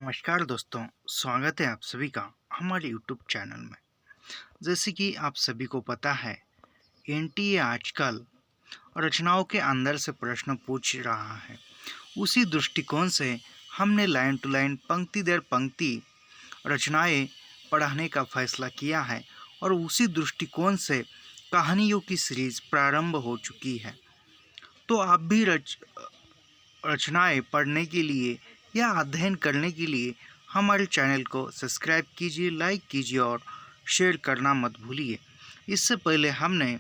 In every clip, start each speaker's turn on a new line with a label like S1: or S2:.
S1: नमस्कार दोस्तों, स्वागत है आप सभी का हमारे यूट्यूब चैनल में। जैसे कि आप सभी को पता है, एनटीए आजकल रचनाओं के अंदर से प्रश्न पूछ रहा है। उसी दृष्टिकोण से हमने लाइन टू लाइन, पंक्ति दर पंक्ति रचनाएं पढ़ाने का फैसला किया है और उसी दृष्टिकोण से कहानियों की सीरीज प्रारंभ हो चुकी है। तो आप भी रचनाएं पढ़ने के लिए या अध्ययन करने के लिए हमारे चैनल को सब्सक्राइब कीजिए, लाइक कीजिए और शेयर करना मत भूलिए। इससे पहले हमने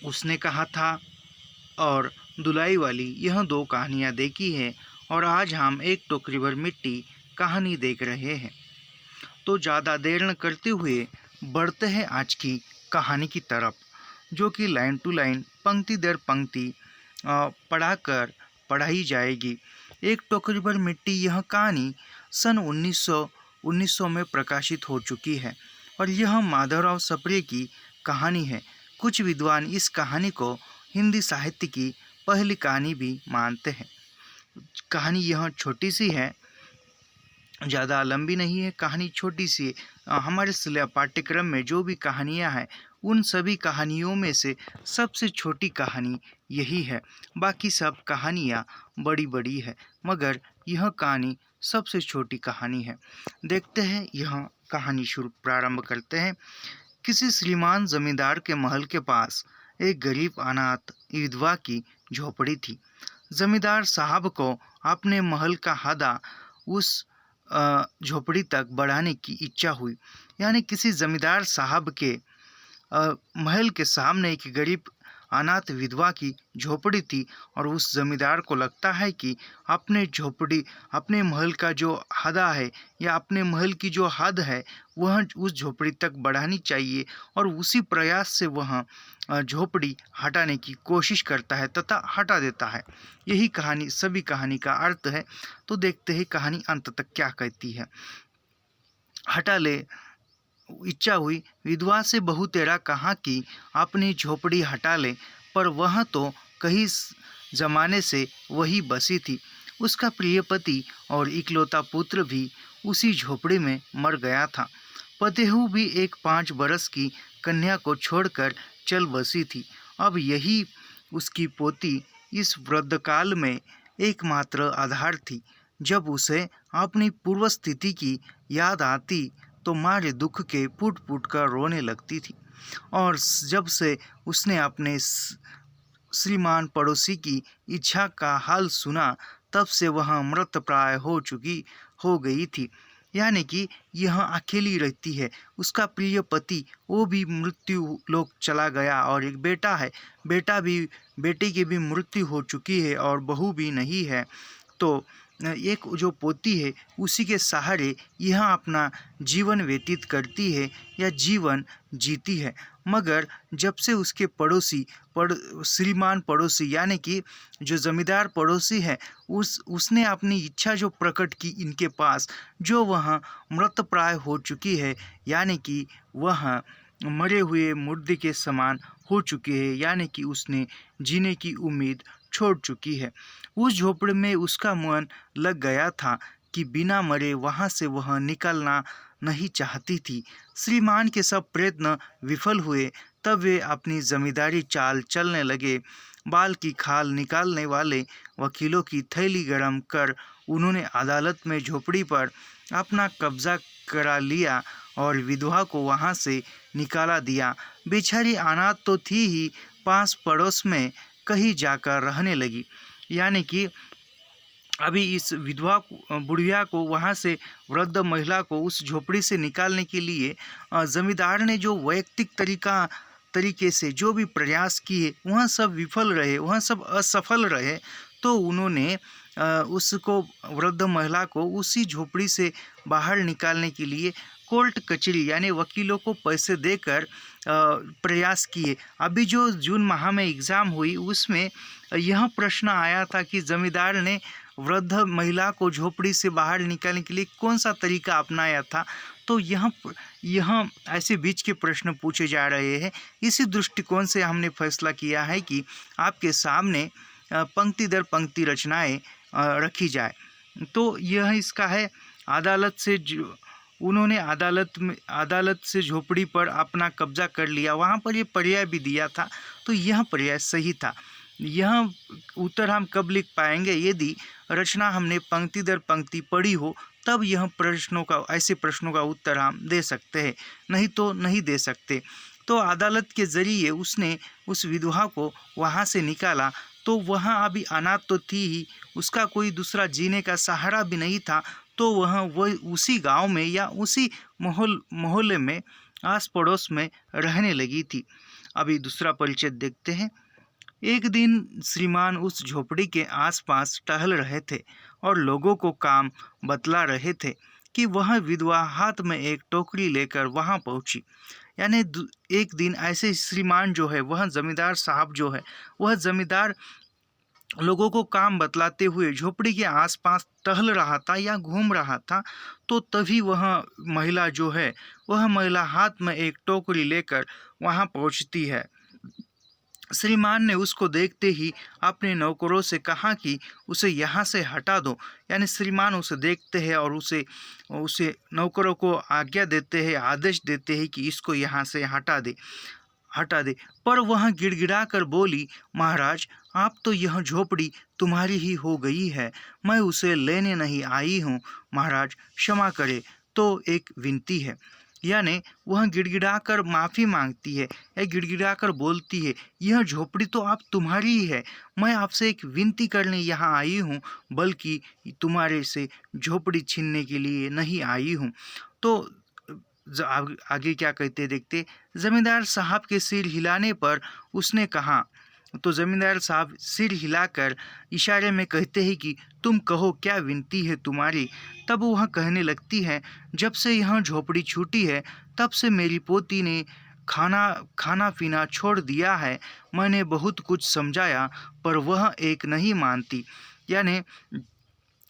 S1: उसने कहा था और दुलाई वाली यह दो कहानियाँ देखी है और आज हम एक टोकरी भर मिट्टी कहानी देख रहे हैं। तो ज़्यादा देर न करते हुए बढ़ते हैं आज की कहानी की तरफ, जो कि लाइन टू लाइन, पंक्ति दर पंक्ति पढ़ाई जाएगी। एक टोकरी भर मिट्टी यह कहानी सन 1900 में प्रकाशित हो चुकी है और यह माधवराव सप्रे की कहानी है। कुछ विद्वान इस कहानी को हिंदी साहित्य की पहली कहानी भी मानते हैं। कहानी यह छोटी सी है, ज़्यादा लंबी नहीं है, कहानी छोटी सी है। हमारे पाठ्यक्रम में जो भी कहानियाँ हैं उन सभी कहानियों में से सबसे छोटी कहानी यही है। बाकी सब कहानियाँ बड़ी बड़ी है, मगर यह कहानी सबसे छोटी कहानी है। देखते हैं, यह कहानी प्रारंभ करते हैं। किसी श्रीमान जमींदार के महल के पास एक गरीब अनाथ विधवा की झोपड़ी थी। जमींदार साहब को अपने महल का हादा उस झोपड़ी तक बढ़ाने की इच्छा हुई। यानी किसी जमींदार साहब के महल के सामने एक गरीब अनाथ विधवा की झोपड़ी थी और उस जमींदार को लगता है कि अपने महल का जो हदा है या अपने महल की जो हद है वह उस झोपड़ी तक बढ़ानी चाहिए और उसी प्रयास से वह झोपड़ी हटाने की कोशिश करता है तथा हटा देता है। यही कहानी, सभी कहानी का अर्थ है। तो देखते हैं कहानी अंत तक क्या कहती है। हटा ले इच्छा हुई, विधवा से बहु तेरा कहा कि अपनी झोपड़ी हटा ले, पर वह तो कई जमाने से वही बसी थी। उसका प्रिय पति और इकलौता पुत्र भी उसी झोपड़ी में मर गया था। पतेहू भी एक 5 बरस की कन्या को छोड़कर चल बसी थी। अब यही उसकी पोती इस वृद्धकाल में एकमात्र आधार थी। जब उसे अपनी पूर्व स्थिति की याद आती तो मारे दुख के फूट फूट कर रोने लगती थी। और जब से उसने अपने श्रीमान पड़ोसी की इच्छा का हाल सुना, तब से वह मृतप्राय हो गई थी। यानी कि यह अकेली रहती है। उसका प्रिय पति वो भी मृत्यु लोक चला गया और एक बेटा है, बेटे की भी मृत्यु हो चुकी है और बहू भी नहीं है। तो एक जो पोती है उसी के सहारे यह अपना जीवन व्यतीत करती है या जीवन जीती है। मगर जब से उसके श्रीमान पड़ोसी यानी कि जो जमींदार पड़ोसी है उसने अपनी इच्छा जो प्रकट की इनके पास, जो वह मृतप्राय हो चुकी है, यानी कि वह मरे हुए मुर्दे के समान हो चुके हैं, यानी कि उसने जीने की उम्मीद छोड़ चुकी है। उस झोपड़ी में उसका मन लग गया था कि बिना मरे वहाँ से वह निकलना नहीं चाहती थी। श्रीमान के सब प्रयत्न विफल हुए। तब वे अपनी जमींदारी चाल चलने लगे। बाल की खाल निकालने वाले वकीलों की थैली गरम कर उन्होंने अदालत में झोपड़ी पर अपना कब्जा करा लिया और विधवा को वहाँ से निकाला दिया। बेचारी अनाथ तो थी ही, पास पड़ोस में कहीं जाकर रहने लगी। यानी कि अभी इस बुढ़िया को वहाँ से, वृद्ध महिला को उस झोपड़ी से निकालने के लिए जमींदार ने जो वैयक्तिक तरीके से जो भी प्रयास किए वह सब विफल रहे, वह सब असफल रहे। तो उन्होंने उसको, वृद्ध महिला को उसी झोपड़ी से बाहर निकालने के लिए कोर्ट कचहरी यानी वकीलों को पैसे देकर प्रयास किए। अभी जो जून माह में एग्ज़ाम हुई उसमें यह प्रश्न आया था कि जमींदार ने वृद्ध महिला को झोपड़ी से बाहर निकालने के लिए कौन सा तरीका अपनाया था। तो यह ऐसे बीच के प्रश्न पूछे जा रहे हैं। इसी दृष्टिकोण से हमने फैसला किया है कि आपके सामने पंक्ति दर पंक्ति रचनाएं रखी जाए। तो यह इसका है। अदालत से जो उन्होंने अदालत से झोपड़ी पर अपना कब्जा कर लिया, वहाँ पर ये पर्याय भी दिया था, तो यह पर्याय सही था। यह उत्तर हम कब लिख पाएंगे? यदि रचना हमने पंक्ति दर पंक्ति पढ़ी हो, तब यह ऐसे प्रश्नों का उत्तर हम दे सकते हैं, नहीं तो नहीं दे सकते। तो अदालत के जरिए उसने उस विधवा को वहाँ से निकाला, तो वहाँ अभी अनाथ तो थी ही, उसका कोई दूसरा जीने का सहारा भी नहीं था, तो वह उसी गांव में या उसी मोहल्ले में आस पड़ोस में रहने लगी थी। अभी दूसरा परिचय देखते हैं। एक दिन श्रीमान उस झोपड़ी के आसपास टहल रहे थे और लोगों को काम बतला रहे थे कि वह विधवा हाथ में एक टोकरी लेकर वहां पहुंची। यानी एक दिन ऐसे श्रीमान जो है, वह जमींदार साहब जो है, वह जमींदार लोगों को काम बतलाते हुए झोपड़ी के आसपास टहल रहा था या घूम रहा था, तो तभी वह महिला जो है, वह महिला हाथ में एक टोकरी लेकर वहां पहुंचती है। श्रीमान ने उसको देखते ही अपने नौकरों से कहा कि उसे यहाँ से हटा दो। यानी श्रीमान उसे देखते हैं और उसे उसे नौकरों को आज्ञा देते हैं, आदेश देते हैं कि इसको यहाँ से हटा दे। पर वह गिड़गिड़ा कर बोली, महाराज, आप तो यह झोपड़ी तुम्हारी ही हो गई है, मैं उसे लेने नहीं आई हूँ, महाराज क्षमा करे। तो एक विनती है। यानी वह गिड़गिड़ाकर माफ़ी मांगती है या गिड़गिड़ाकर बोलती है, यह झोपड़ी तो आप तुम्हारी ही है, मैं आपसे एक विनती करने यहाँ आई हूँ, बल्कि तुम्हारे से झोपड़ी छीनने के लिए नहीं आई हूँ। तो आगे क्या कहते देखते। जमींदार साहब के सिर हिलाने पर उसने कहा, तो जमींदार साहब सिर हिलाकर इशारे में कहते हैं कि तुम कहो, क्या विनती है तुम्हारी। तब वह कहने लगती है, जब से यह झोपड़ी छूटी है, तब से मेरी पोती ने खाना पीना छोड़ दिया है। मैंने बहुत कुछ समझाया, पर वह एक नहीं मानती। यानी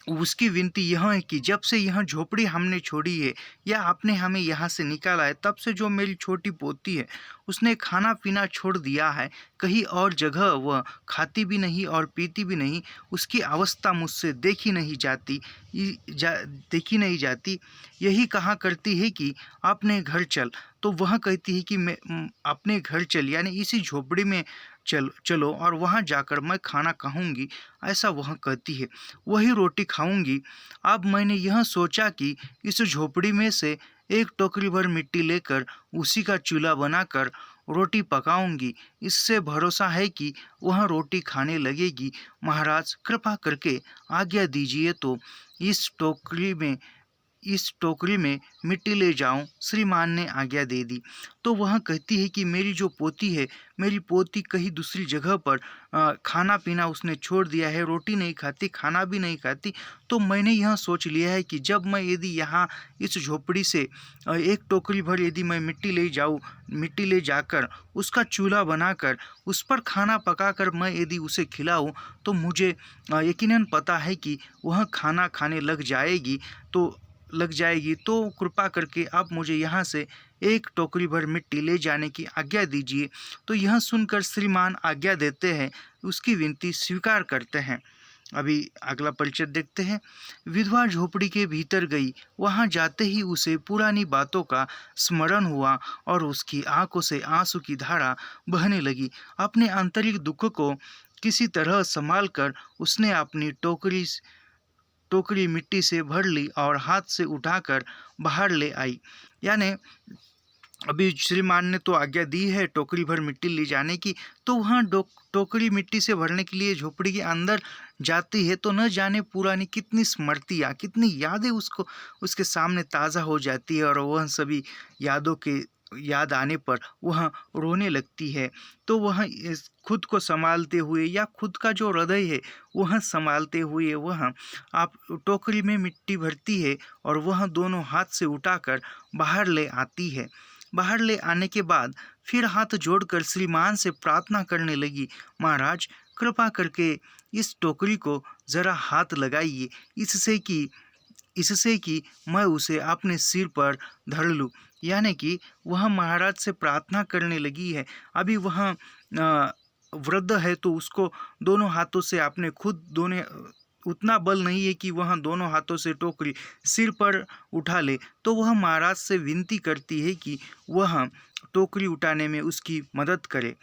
S1: उसकी विनती यह है कि जब से यह झोपड़ी हमने छोड़ी है या आपने हमें यहाँ से निकाला है, तब से जो मेरी छोटी पोती है, उसने खाना पीना छोड़ दिया है। कहीं और जगह वह खाती भी नहीं और पीती भी नहीं। उसकी अवस्था मुझसे देखी नहीं जाती। यही कहा करती है कि अपने घर चल। तो वह कहती है कि मैं अपने घर चल, यानी इसी झोपड़ी में चलो और वहाँ जाकर मैं खाना खाऊंगी, ऐसा वह कहती है। वही रोटी खाऊंगी। अब मैंने यह सोचा कि इस झोपड़ी में से एक टोकरी भर मिट्टी लेकर उसी का चूल्हा बनाकर रोटी पकाऊंगी। इससे भरोसा है कि वह रोटी खाने लगेगी। महाराज कृपा करके आज्ञा दीजिए, तो इस टोकरी में मिट्टी ले जाऊं। श्रीमान ने आज्ञा दे दी। तो वह कहती है कि मेरी जो पोती है, मेरी पोती कहीं दूसरी जगह पर खाना पीना उसने छोड़ दिया है, रोटी नहीं खाती, खाना भी नहीं खाती। तो मैंने यह सोच लिया है कि जब मैं यदि यहाँ इस झोपड़ी से एक टोकरी भर यदि मैं मिट्टी ले जाकर उसका चूल्हा बनाकर उस पर खाना पकाकर मैं यदि उसे खिलाऊं, तो मुझे यकीनन पता है कि वह खाना खाने लग जाएगी। तो कृपा करके आप मुझे यहाँ से एक टोकरी भर मिट्टी ले जाने की आज्ञा दीजिए। तो यह सुनकर श्रीमान आज्ञा देते हैं, उसकी विनती स्वीकार करते हैं। अभी अगला परिचय देखते हैं। विधवा झोपड़ी के भीतर गई। वहां जाते ही उसे पुरानी बातों का स्मरण हुआ और उसकी आंखों से आंसू की धारा बहने लगी। अपने आंतरिक दुख को किसी तरह संभाल कर उसने अपनी टोकरी मिट्टी से भर ली और हाथ से उठाकर बाहर ले आई। यानी अभी श्रीमान ने तो आज्ञा दी है टोकरी भर मिट्टी ले जाने की, तो वहाँ टोकरी मिट्टी से भरने के लिए झोपड़ी के अंदर जाती है, तो न जाने पुरानी कितनी स्मृतियाँ, कितनी यादें उसके सामने ताज़ा हो जाती है और वह सभी याद आने पर वह रोने लगती है। तो वह खुद को संभालते हुए या खुद का जो हृदय है वह संभालते हुए वह आप टोकरी में मिट्टी भरती है और वह दोनों हाथ से उठाकर बाहर ले आती है। बाहर ले आने के बाद फिर हाथ जोड़कर श्रीमान से प्रार्थना करने लगी, महाराज कृपा करके इस टोकरी को जरा हाथ लगाइए, इससे कि मैं उसे अपने सिर पर धर लूँ। यानी कि वह महाराज से प्रार्थना करने लगी है। अभी वह वृद्ध है, तो उसको दोनों हाथों से आपने खुद उतना बल नहीं है कि वह दोनों हाथों से टोकरी सिर पर उठा ले, तो वह महाराज से विनती करती है कि वह टोकरी उठाने में उसकी मदद करे।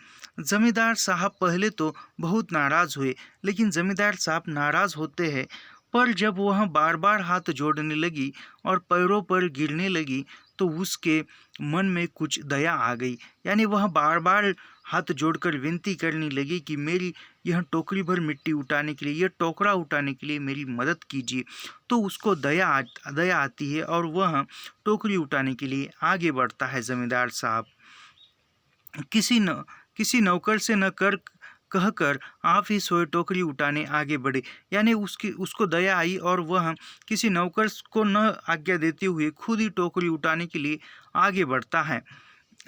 S1: जमींदार साहब पहले तो बहुत नाराज हुए, लेकिन जमींदार साहब नाराज होते हैं, पर जब वह बार बार हाथ जोड़ने लगी और पैरों पर गिरने लगी तो उसके मन में कुछ दया आ गई। यानी वह बार बार हाथ जोड़कर विनती करने लगी कि मेरी यह टोकरी भर मिट्टी उठाने के लिए, यह टोकरा उठाने के लिए मेरी मदद कीजिए। तो उसको दया आती है और वह टोकरी उठाने के लिए आगे बढ़ता है। जमींदार साहब किसी नौकर से न कर कहकर आप ही सोए टोकरी उठाने आगे बढ़े। यानी उसको दया आई और वह किसी नौकर को न आज्ञा देते हुए खुद ही टोकरी उठाने के लिए आगे बढ़ता है।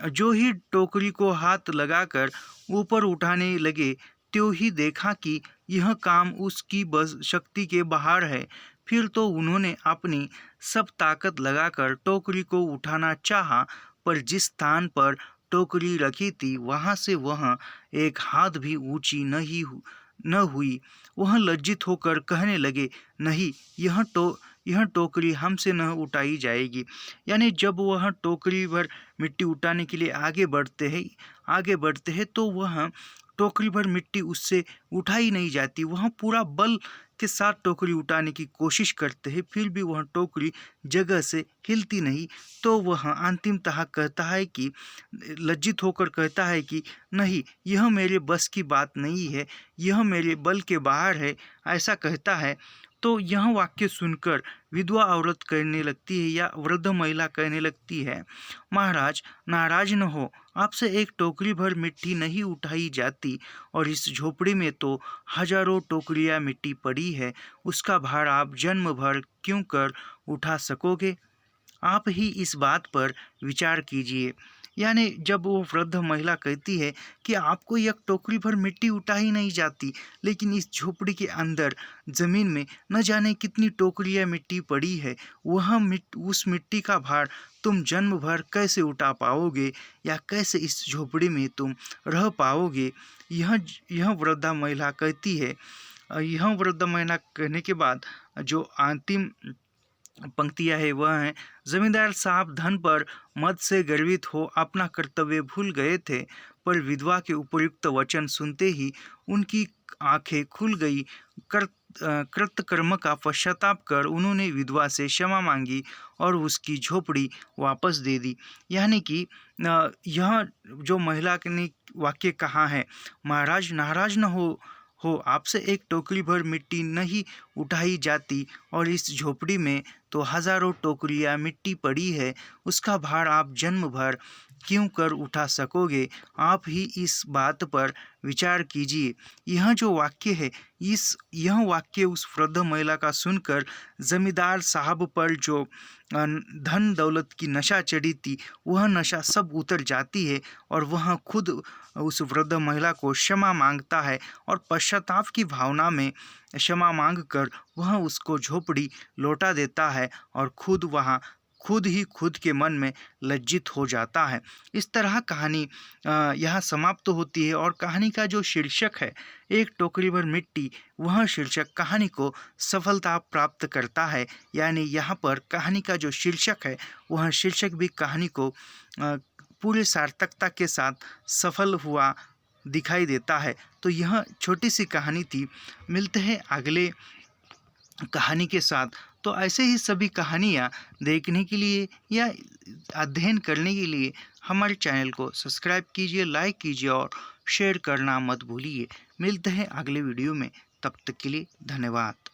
S1: जो ही टोकरी को हाथ लगाकर ऊपर उठाने लगे, त्यों ही देखा कि यह काम उसकी बस शक्ति के बाहर है। फिर तो उन्होंने अपनी सब ताकत लगाकर टोकरी को उठाना चाहा, पर जिस स्थान पर टोकरी रखी थी वहां से वह एक हाथ भी ऊंची न हुई। वह लज्जित होकर कहने लगे, नहीं, यह टोकरी हमसे न उठाई जाएगी। यानी जब वह टोकरी भर मिट्टी उठाने के लिए आगे बढ़ते हैं तो वह टोकरी भर मिट्टी उससे उठाई नहीं जाती। वह पूरा बल के साथ टोकरी उठाने की कोशिश करते हैं, फिर भी वह टोकरी जगह से हिलती नहीं। तो वह अंतिमतः कहता है कि लज्जित होकर कहता है कि नहीं, यह मेरे बस की बात नहीं है, यह मेरे बल के बाहर है, ऐसा कहता है। तो यह वाक्य सुनकर विधवा औरत कहने लगती है या वृद्ध महिला कहने लगती है, महाराज नाराज न हो, आपसे एक टोकरी भर मिट्टी नहीं उठाई जाती और इस झोपड़ी में तो हजारों टोकरियां मिट्टी पड़ी है, उसका भार आप जन्म भर क्यों कर उठा सकोगे? आप ही इस बात पर विचार कीजिए। यानी जब वो वृद्ध महिला कहती है कि आपको एक टोकरी भर मिट्टी उठाई नहीं जाती, लेकिन इस झोपड़ी के अंदर ज़मीन में न जाने कितनी टोकरियां मिट्टी पड़ी है, उस मिट्टी का भार तुम जन्म भर कैसे उठा पाओगे या कैसे इस झोपड़ी में तुम रह पाओगे? यह वृद्धा महिला कहती है। यह वृद्ध महिला कहने के बाद जो अंतिम पंक्तियां है वह है, जमींदार साहब धन पर मद से गर्वित हो अपना कर्तव्य भूल गए थे, पर विधवा के उपयुक्त वचन सुनते ही उनकी आंखें खुल गई। कृतकर्म का पश्चाताप कर उन्होंने विधवा से क्षमा मांगी और उसकी झोपड़ी वापस दे दी। यानी कि यह जो महिला ने वाक्य कहा है, महाराज नाराज न हो, आपसे एक टोकरी भर मिट्टी नहीं उठाई जाती और इस झोपड़ी में तो हजारों टोकरियां मिट्टी पड़ी है, उसका भार आप जन्म भर क्यों कर उठा सकोगे? आप ही इस बात पर विचार कीजिए। यह जो वाक्य है, यह वाक्य उस वृद्ध महिला का सुनकर जमींदार साहब पर जो धन दौलत की नशा चढ़ी थी, वह नशा सब उतर जाती है और वह खुद उस वृद्ध महिला को क्षमा मांगता है और पश्चाताप की भावना में क्षमा मांगकर वह उसको झोपड़ी लौटा देता है और खुद के मन में लज्जित हो जाता है। इस तरह कहानी यहाँ समाप्त होती है और कहानी का जो शीर्षक है, एक टोकरी भर मिट्टी, वह शीर्षक कहानी को सफलता प्राप्त करता है। यानी यहाँ पर कहानी का जो शीर्षक है, वह शीर्षक भी कहानी को पूरे सार्थकता के साथ सफल हुआ दिखाई देता है। तो यह छोटी सी कहानी थी। मिलते हैं अगले कहानी के साथ। तो ऐसे ही सभी कहानियाँ देखने के लिए या अध्ययन करने के लिए हमारे चैनल को सब्सक्राइब कीजिए, लाइक कीजिए और शेयर करना मत भूलिए। मिलते हैं अगले वीडियो में, तब तक के लिए धन्यवाद।